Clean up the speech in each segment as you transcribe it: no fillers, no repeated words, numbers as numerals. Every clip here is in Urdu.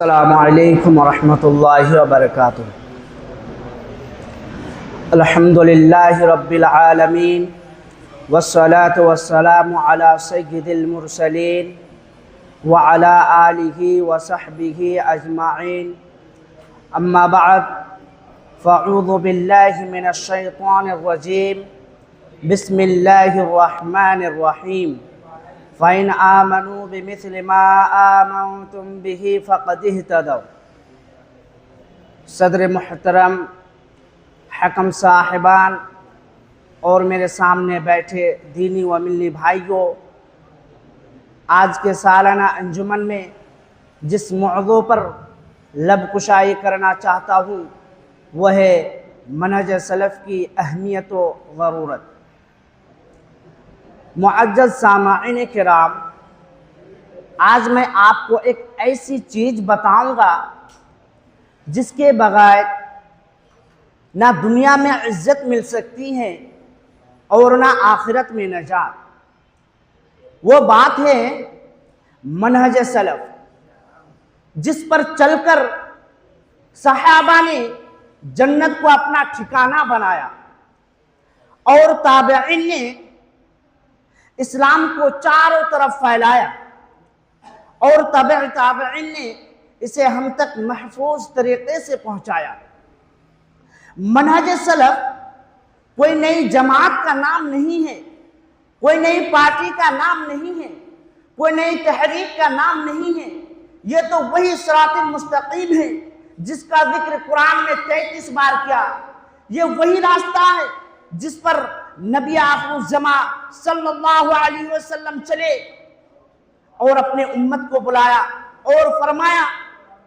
السلام علیکم ورحمۃ اللہ وبرکاتہ۔ الحمد للہ رب العالمین والصلاة والسلام علی سید المرسلین وعلی آلہ وصحبہ اجمعین، اما بعد فاعوذ باللہ من الشیطان الرجیم، بسم اللہ الرحمن الرحیم۔ فَإِنْ آمَنُوا بِمِثْلِ مَا آمَنْتُمْ بِهِ فَقَدِ اهْتَدَوْا۔ صدر محترم، حکم صاحبان اور میرے سامنے بیٹھے دینی و ملی بھائیوں، آج کے سالانہ انجمن میں جس موضوع پر لب کشائی کرنا چاہتا ہوں وہ ہے منہج سلف کی اہمیت و ضرورت۔ معزز سامعین کرام، آج میں آپ کو ایک ایسی چیز بتاؤں گا جس کے بغیر نہ دنیا میں عزت مل سکتی ہے اور نہ آخرت میں نجات۔ وہ بات ہے منہج سلف، جس پر چل کر صحابہ نے جنت کو اپنا ٹھکانہ بنایا اور تابعین نے اسلام کو چاروں طرف پھیلایا اور تابعین نے اسے ہم تک محفوظ طریقے سے پہنچایا۔ منہج سلف کوئی نئی جماعت کا نام نہیں ہے، کوئی نئی پارٹی کا نام نہیں ہے، کوئی نئی تحریک کا نام نہیں ہے، یہ تو وہی صراط المستقیم ہے جس کا ذکر قرآن میں 33 بار کیا۔ یہ وہی راستہ ہے جس پر نبی آخر الزماں صلی اللہ علیہ وسلم چلے اور اپنے امت کو بلایا اور فرمایا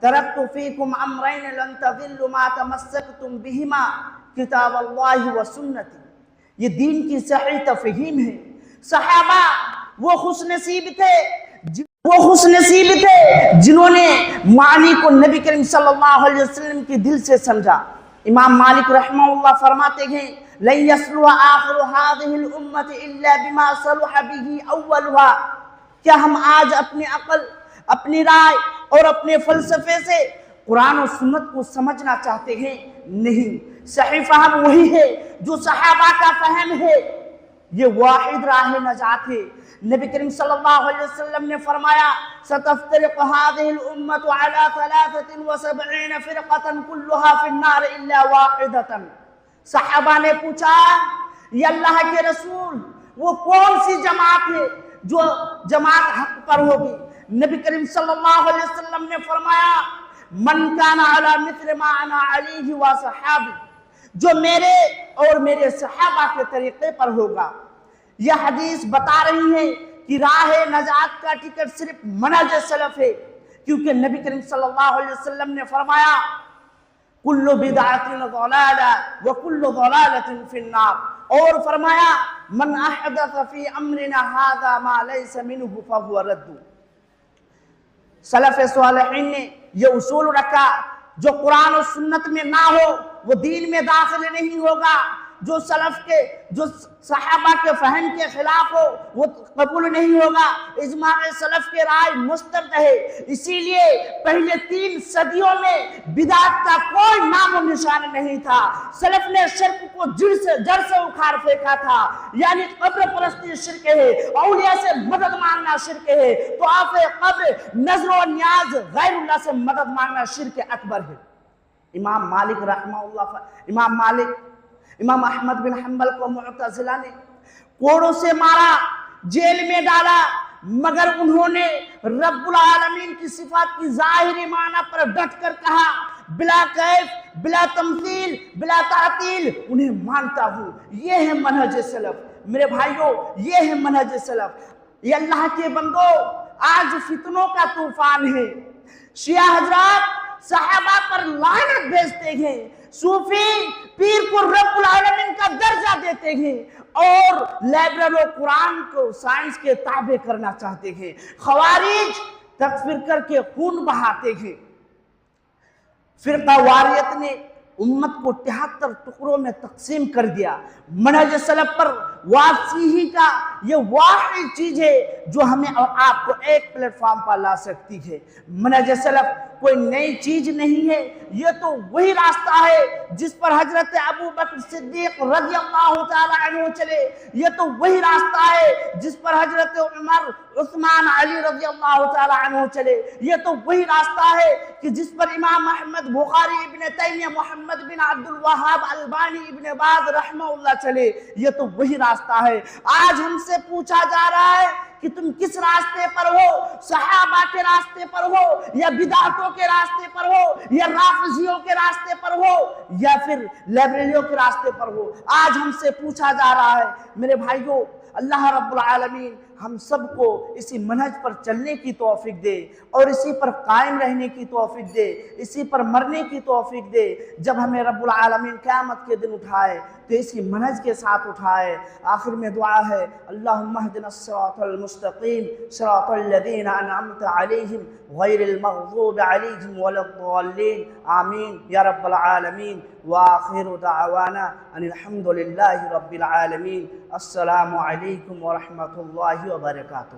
ترکت فیکم امرین لن تضلوا ما تمسکتم بہما کتاب اللہ و سنتی۔ یہ دین کی صحیح تفہیم ہے۔ صحابہ وہ خوش نصیب تھے جنہوں نے معنی کو نبی کریم صلی اللہ علیہ وسلم کے دل سے سمجھا۔ امام مالک رحمہ اللہ فرماتے ہیں لن يصلح آخر هذه الامت الا بما صلح به اولها۔ کیا ہم آج اپنی عقل، اپنی رائے اور اپنے فلسفے سے قرآن و سنت کو سمجھنا چاہتے ہیں؟ نہیں، صحیح فہم وہی ہے جو صحابہ کا فہم ہے۔ یہ واحد راہ نجات ہے۔ نبی کریم صلی اللہ علیہ وسلم نے فرمایا ستفترق هذه الامت على 73 فرقة كلها في النار الا واحدة۔ صحابہ نے پوچھا یہ اللہ کے رسول وہ کون سی جماعت ہے جو جماعت حق پر ہوگی؟ نبی کریم صلی اللہ علیہ وسلم نے فرمایا من کان علی مثل ما انا علیہ وصحابی، جو میرے اور میرے صحابہ کے طریقے پر ہوگا۔ یہ حدیث بتا رہی ہے کہ راہ نجات کا ٹکٹ صرف منہج سلف ہے، کیونکہ نبی کریم صلی اللہ علیہ وسلم نے فرمایا کل بدعۃ ضلالہ وکل ضلالۃ فی النار، اور فرمایا من احدث فی امرنا ھذا ما لیس منہ فہو رد۔ سلف صالحین نے یہ اصول رکھا جو قرآن و سنت میں نہ ہو وہ دین میں داخل نہیں ہوگا، جو صحابہ کے فہم کے خلاف ہو وہ قبول نہیں ہوگا۔ اجماع سلف کے رائے مسترد ہے، اسی لیے پہلے 3 صدیوں میں بدعت کا کوئی نام و نشان نہیں تھا۔ سلف نے شرک کو جڑ سے اکھاڑ پھینکا تھا، یعنی قبر پرستی شرک ہے، اولیاء سے مدد مانگنا شرک ہے، طواف قبر، نذر و نیاز غیر اللہ سے مدد مانگنا شرک اکبر ہے۔ امام مالک رحمہ اللہ، امام احمد بن حنبل کو معتزلہ نے کوڑوں سے مارا، جیل میں ڈالا، مگر انہوں نے رب العالمین کی صفات کی ظاہری معنی پر ڈٹ کر کہا بلا کیف، بلا تمثیل، بلا تعطیل انہیں مانتا ہوں۔ یہ ہے منہج سلف میرے بھائیوں، یہ ہے منہج سلف۔ یہ اللہ کے بندو، آج فتنوں کا طوفان ہے۔ شیعہ حضرات صحابہ پر لعنت بھیجتے ہیں، صوفی پیر کو رب العالمین کا درجہ دیتے ہیں اور لائبرل و قرآن کو سائنس کے تابع کرنا چاہتے ہیں۔ خوارج تکفیر کر کے خون بہاتے ہیں۔ فرقہ واریت نے امت کو 73 ٹکڑوں میں تقسیم کر دیا۔ منہج سلف پر واپسی کا یہ واحد چیز ہے جو ہمیں اور آپ کو ایک پلیٹ فارم پر لا سکتی ہے۔ منہج سلف کوئی نئی چیز نہیں ہے، یہ تو وہی راستہ ہے جس پر حضرت ابو بکر صدیق رضی اللہ تعالی عنہ چلے، یہ تو وہی راستہ ہے جس پر حضرت عمر عثمان علی رضی اللہ تعالی عنہ چلے، یہ تو وہی راستہ ہے کہ جس پر امام احمد بخاری، ابن تیمیہ، محمد بن عبد الوہاب، البانی، ابن باز رحمہ اللہ چلے، یہ تو وہی راستہ ہے۔ آج ہم سے پوچھا جا رہا ہے کہ تم کس راستے پر ہو، صحابہ کے راستے پر ہو یا بدعتوں کے راستے پر ہو یا رافضیوں کے راستے پر ہو یا پھر لائبریریوں کے راستے پر ہو، آج ہم سے پوچھا جا رہا ہے۔ میرے بھائیوں، اللہ رب العالمین ہم سب کو اسی منہج پر چلنے کی توفیق دے اور اسی پر قائم رہنے کی توفیق دے، اسی پر مرنے کی توفیق دے۔ جب ہمیں رب العالمین قیامت کے دن اٹھائے تو اسی منہج کے ساتھ اٹھائے۔ آخر میں دعا ہے، اللہم اہدنا الصراط المستقیم صراط الذین انعمت علیہم غیر المغضوب علیہم ولا الضالین، آمین یا رب العالمین۔ وآخر دعوانا ان الحمد للہ رب العالمین۔ السلام علیکم ورحمۃ اللہ وبرکاتہ۔